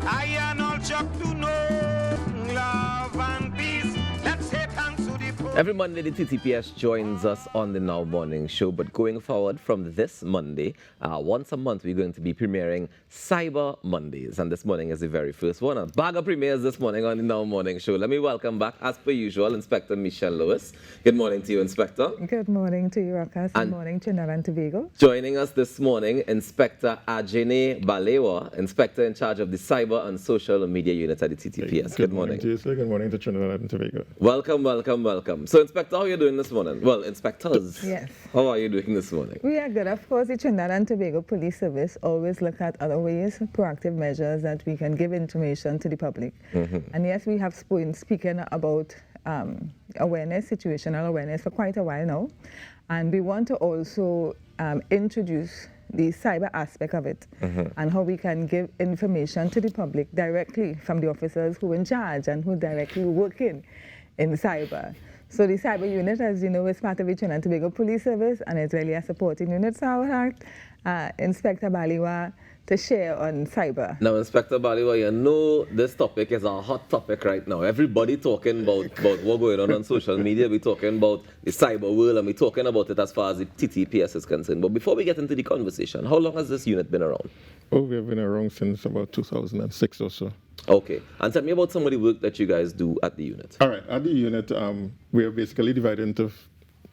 I am all Chuck to know love and peace. Let's say thanks to the poor. Every Monday, the TTPS joins us on the Now Morning Show. But going forward from this Monday, once a month, we're going to be premiering Cyber Mondays. And this morning is the very first one. A bag of premieres this morning on the Now Morning Show. Let me welcome back, as per usual, Inspector Michelle Lewis. Good morning to you, Inspector. Good morning to you, Rakas. Good morning, Trinidad and Tobago. Joining us this morning, Inspector Ajene Balewa, Inspector in charge of the Cyber and Social Media Unit at the TTPS. Good morning. To you, sir. Good morning to Trinidad and Tobago. Welcome, welcome, welcome. So, Inspector, how are you doing this morning? Well, Inspectors. Yes. How are you doing this morning? We are good. Of course, the Trinidad and Tobago Police Service always look at other ways, proactive measures that we can give information to the public. And yes, we have been speaking about awareness, situational awareness for quite a while now. And we want to also introduce the cyber aspect of it and how we can give information to the public directly from the officers who are in charge and who directly working in cyber. So the cyber unit, as you know, is part of the Trinidad and Tobago Police Service, and it's really a supporting unit. So I would like Inspector Baliwa to share on cyber. Now, Inspector Baliwa, you know this topic is a hot topic right now. Everybody talking about what's going on social media. We're talking about the cyber world, and we're talking about it as far as the TTPS is concerned. But before we get into the conversation, how long has this unit been around? Oh, we have been around since about 2006 or so. Okay. And tell me about some of the work that you guys do at the unit. All right. At the unit, we are basically divided into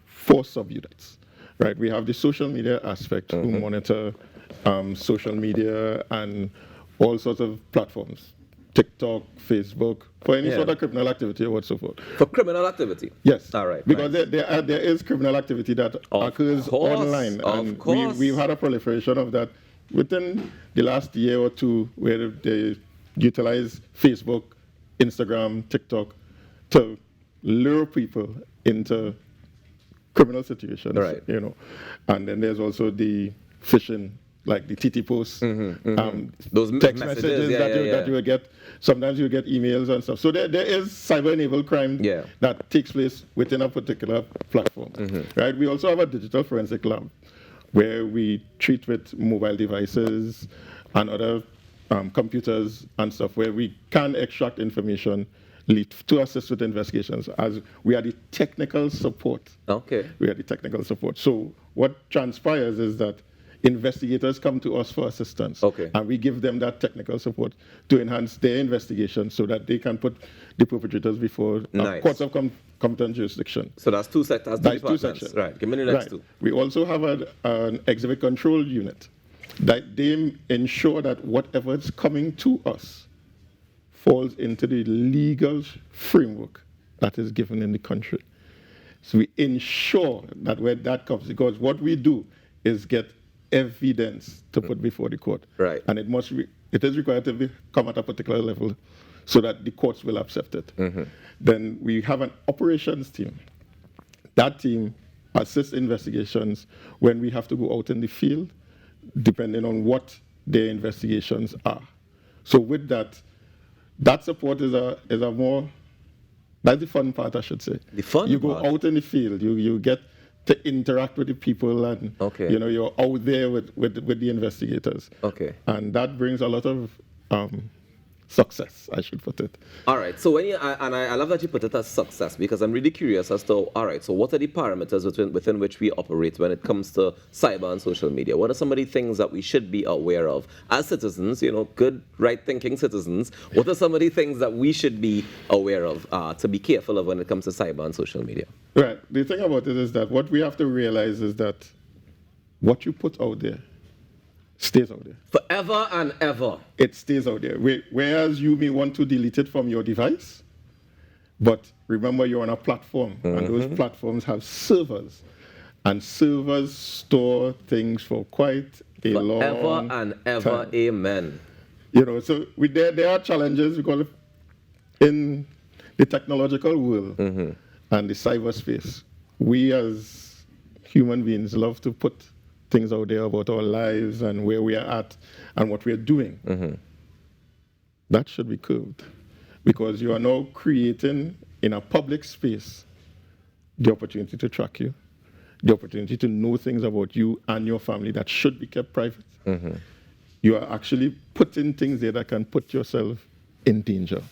4 sub-units. Right. We have the social media aspect, who monitor social media and all sorts of platforms, TikTok, Facebook, for any sort of criminal activity or whatsoever. For criminal activity? Yes. All right. Because there is criminal activity that occurs online. Of course. We've had a proliferation of that within the last year or two, where they utilize Facebook, Instagram, TikTok to lure people into criminal situations, right. you know. And then there's also the phishing, like the TTPS, those text messages that you will get. Sometimes you get emails and stuff. So there is cyber-enabled crime that takes place within a particular platform, right? We also have a digital forensic lab where we treat with mobile devices and other computers and stuff, where we can extract information to assist with investigations, as we are the technical support. Okay. We are the technical support. So what transpires is that investigators come to us for assistance. Okay. And we give them that technical support to enhance their investigation so that they can put the perpetrators before courts of competent jurisdiction. So that's 2 sectors. That's 2 sections. Right. Give me the next 2. We also have an exhibit control unit that they ensure that whatever is coming to us falls into the legal framework that is given in the country. So we ensure that where that comes, because what we do is get evidence to put before the court. Right. And it is required to come at a particular level so that the courts will accept it. Then we have an operations team. That team assists investigations when we have to go out in the field, depending on what their investigations are. So with that support is a more, that's the fun part, I should say. The fun You part. go out in the field, you get to interact with the people, and you know, you're out there with the investigators. Okay. And that brings a lot of success, I should put it. All right. So I love that you put it as success, because I'm really curious as to, all right, so what are the parameters within which we operate when it comes to cyber and social media? What are some of the things that we should be aware of as citizens, you know, good, right-thinking citizens? What are some of the things that we should be aware of, to be careful of when it comes to cyber and social media? Right. The thing about it is that what we have to realize is that what you put out there stays out there. Forever and ever. It stays out there. Whereas you may want to delete it from your device, but remember you're on a platform, and those platforms have servers, and servers store things for quite a long time. Forever and ever, amen. You know, so there are challenges, because in the technological world and the cyberspace, we as human beings love to put things out there about our lives and where we are at and what we are doing. That should be curbed, because you are now creating in a public space the opportunity to track you, the opportunity to know things about you and your family that should be kept private. you are actually putting things there that can put yourself in danger.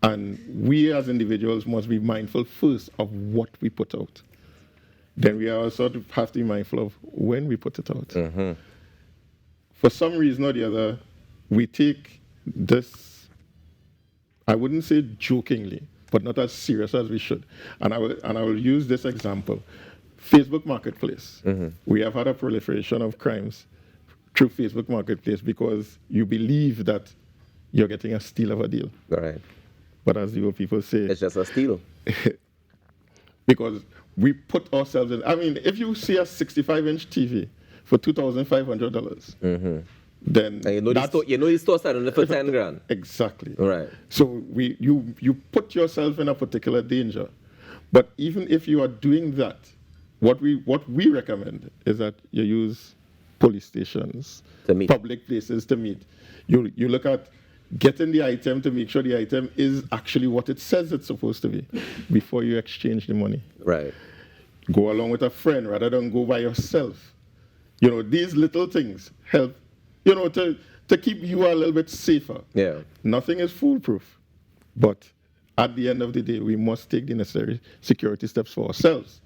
And we as individuals must be mindful first of what we put out. Then we also have to be mindful of when we put it out. Mm-hmm. For some reason or the other, we take this, I wouldn't say jokingly, but not as serious as we should. And I will use this example. Facebook Marketplace. Mm-hmm. We have had a proliferation of crimes through Facebook Marketplace because you believe that you're getting a steal of a deal. Right. But as the old people say, It's just a steal. because we put ourselves in. I mean, if you see a 65-inch TV for $2,500, then And you know the store selling it for 10 grand. Exactly. Right. So you put yourself in a particular danger. But even if you are doing that, what we recommend is that you use police stations, To meet. public places to meet. You look at getting the item to make sure the item is actually what it says it's supposed to be before you exchange the money. Right. Go along with a friend rather than go by yourself. You know, these little things help, you know, to keep you a little bit safer. Yeah. Nothing is foolproof. But at the end of the day, we must take the necessary security steps for ourselves.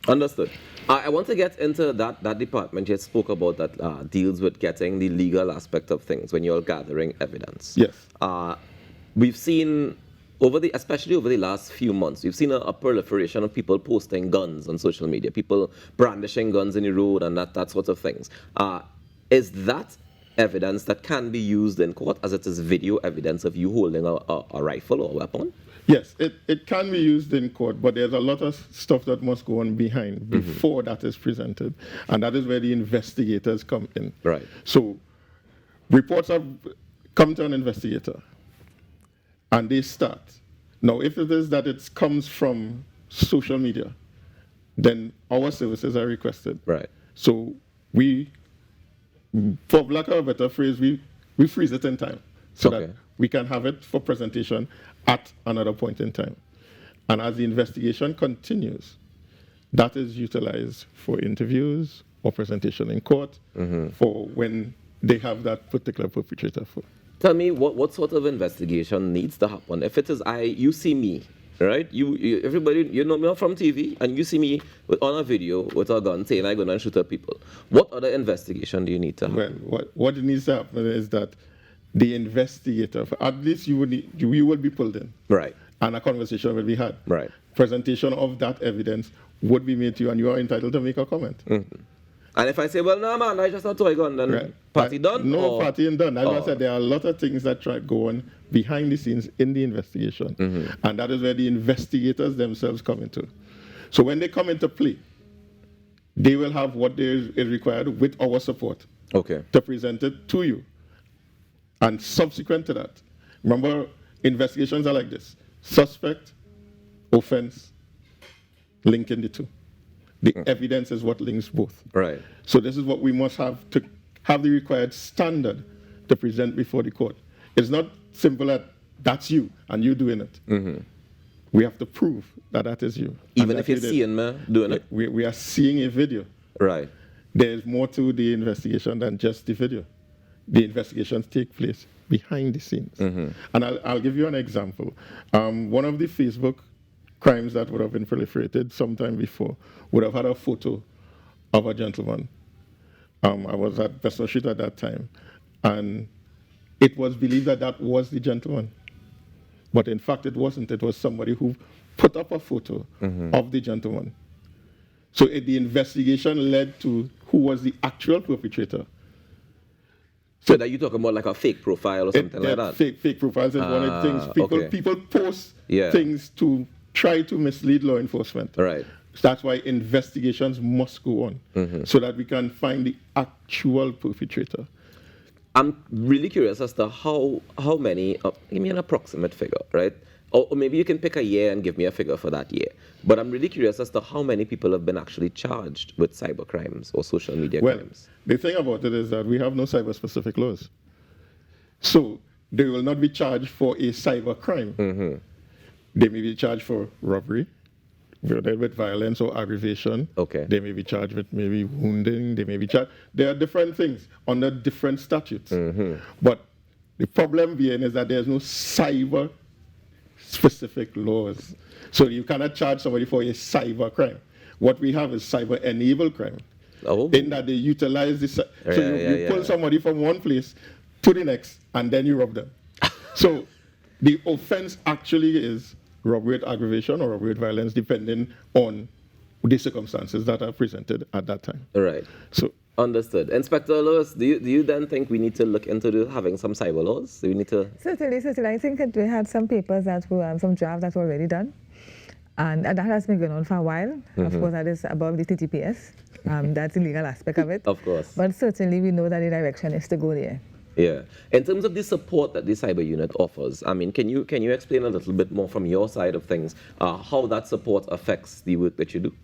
Understood. I want to get into that department you spoke about that deals with getting the legal aspect of things when you're gathering evidence. Yes. We've seen, especially over the last few months, we've seen a proliferation of people posting guns on social media, people brandishing guns in the road and that sort of things. Is that evidence that can be used in court as it is video evidence of you holding a rifle or a weapon? Yes, it can be used in court, but there's a lot of stuff that must go on behind before that is presented. And that is where the investigators come in. Right. So reports have come to an investigator and they start. Now, if it is that it comes from social media, then our services are requested. Right. So we, for lack of a better phrase, we freeze it in time so Okay. that we can have it for presentation at another point in time. And as the investigation continues, that is utilized for interviews or presentation in court for when they have that particular perpetrator for. Tell me what sort of investigation needs to happen. If it is you see me, right? You everybody, you know me from TV, and you see me on a video with a gun saying I'm going to shoot at people. What other investigation do you need to have? Well, what needs to happen is that the investigator, at least you will be pulled in. Right. And a conversation will be had. Right. Presentation of that evidence would be made to you, and you are entitled to make a comment. And if I say, well, no, man, I just a toy gun, then Right. party done? No, or? party ain't done. As I said, there are a lot of things that try to go on behind the scenes in the investigation. And that is where the investigators themselves come into. So when they come into play, they will have what is required with our support Okay. to present it to you. And subsequent to that, remember, investigations are like this: suspect, offense, linking the two. The evidence is what links both. Right. So this is what we must have to have the required standard to present before the court. It's not simple that that's you and you doing it. We have to prove that that is you. Even And if that you're you did. seeing me doing it? We are seeing a video. Right. There's more to the investigation than just the video. The investigations take place behind the scenes. And I'll give you an example. One of the Facebook crimes that would have been proliferated sometime before would have had a photo of a gentleman. I was at Bessemer Street at that time, and it was believed that that was the gentleman. But in fact, it wasn't. It was somebody who put up a photo of the gentleman. So the investigation led to who was the actual perpetrator. So that you talking about like a fake profile or something like that? Fake profiles is one of the things. Okay. People post Yeah. things to try to mislead law enforcement. Right. That's why investigations must go on so that we can find the actual perpetrator. I'm really curious as to how many, give me an approximate figure, right? Or maybe you can pick a year and give me a figure for that year. But I'm really curious as to how many people have been actually charged with cyber crimes or social media crimes. The thing about it is that we have no cyber-specific laws. So they will not be charged for a cyber crime. They may be charged for robbery, whether with violence or aggravation. Okay. They may be charged with maybe wounding. They may be charged. There are different things under different statutes. But the problem being is that there's no cyber specific laws. So you cannot charge somebody for a cyber crime. What we have is cyber enabled crime. Oh. In that they utilize this. So you pull somebody from one place to the next and then you rob them. So the offense actually is robbery with aggravation or robbery with violence, depending on the circumstances that are presented at that time. Right. So understood. Inspector Lewis, do you then think we need to look into having some cyber laws? Do we need to? Certainly. I think that we had some papers that were, some drafts that were already done. And that has been going on for a while. Of course, that is above the TTPS. That's the legal aspect of it. Of course. But certainly we know that the direction is to go there. Yeah. In terms of the support that the cyber unit offers, I mean, can you explain a little bit more from your side of things how that support affects the work that you do?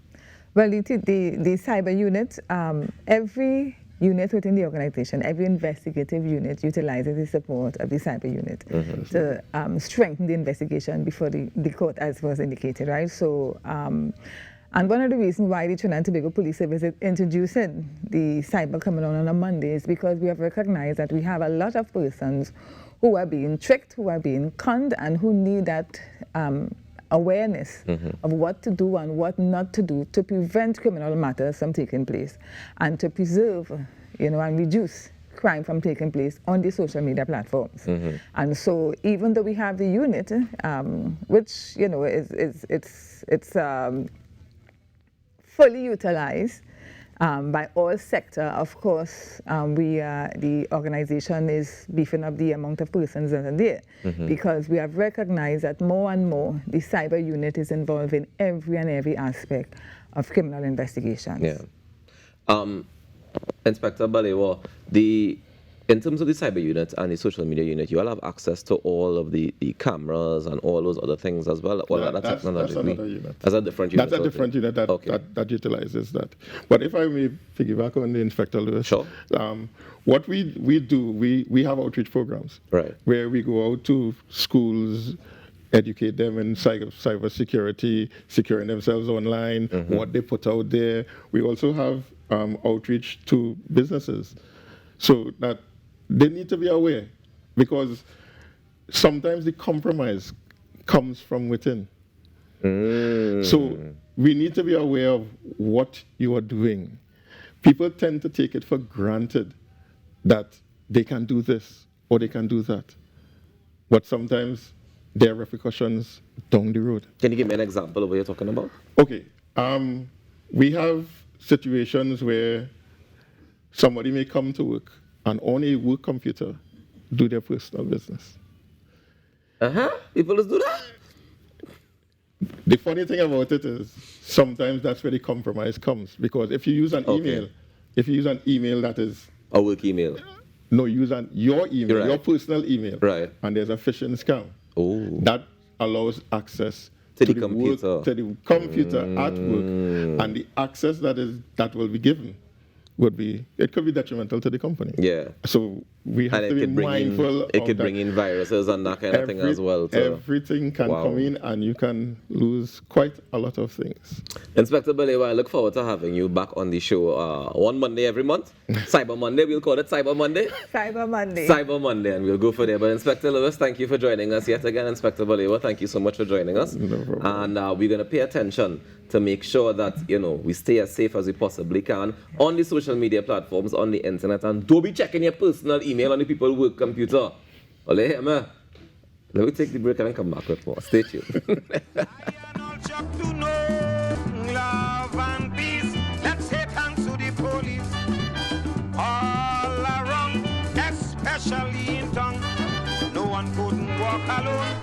Well, the cyber unit, every unit within the organization, every investigative unit utilizes the support of the cyber unit to strengthen the investigation before the court, as was indicated, right? So, and one of the reasons why the Trinidad and Tobago Police Service is introducing the cyber coming on a Monday is because we have recognized that we have a lot of persons who are being tricked, who are being conned, and who need that awareness of what to do and what not to do to prevent criminal matters from taking place and to preserve, and reduce crime from taking place on the social media platforms. And so even though we have the unit, which, it's fully utilized by all sector, of course, the organization is beefing up the amount of persons that are there because we have recognized that more and more the cyber unit is involved in every aspect of criminal investigations. Yeah. Inspector Balewa, in terms of the cyber unit and the social media unit, you all have access to all of the cameras and all those other things as well. That's another unit. That's a different unit. That's a different unit that utilizes that. But if I may piggyback on the Inspector Lewis, sure. What we do, we have outreach programs, right, where we go out to schools, educate them in cyber security, securing themselves online, what they put out there. We also have outreach to businesses, so that they need to be aware, because sometimes the compromise comes from within. So we need to be aware of what you are doing. People tend to take it for granted that they can do this or they can do that, but sometimes there are repercussions down the road. Can you give me an example of what you're talking about? Okay. We have situations where somebody may come to work and on a work computer do their personal business. People just do that? The funny thing about it is sometimes that's where the compromise comes, because if you use an email, that is a work email. No, use your email, right, your personal email, right, and there's a phishing scam. Oh. That allows access to the computer. To the computer at work, and the access that will be given it could be detrimental to the company. Yeah. So we have to be mindful. It could bring in viruses and that kind of thing as well. Everything can come in, and you can lose quite a lot of things. Inspector Balewa, I look forward to having you back on the show one Monday every month. Cyber Monday, we'll call it Cyber Monday. Cyber Monday. Cyber Monday, and we'll go for there. But Inspector Lewis, thank you for joining us yet again. Inspector Balewa, thank you so much for joining us. No problem. And we're going to pay attention to make sure that, we stay as safe as we possibly can on the social media platforms, on the internet, and don't be checking your personal email on the people's work computer. Let me take the break and come back with more. Stay tuned. Love and peace. Let's say thanks to the police all around, especially in town. No one couldn't walk alone.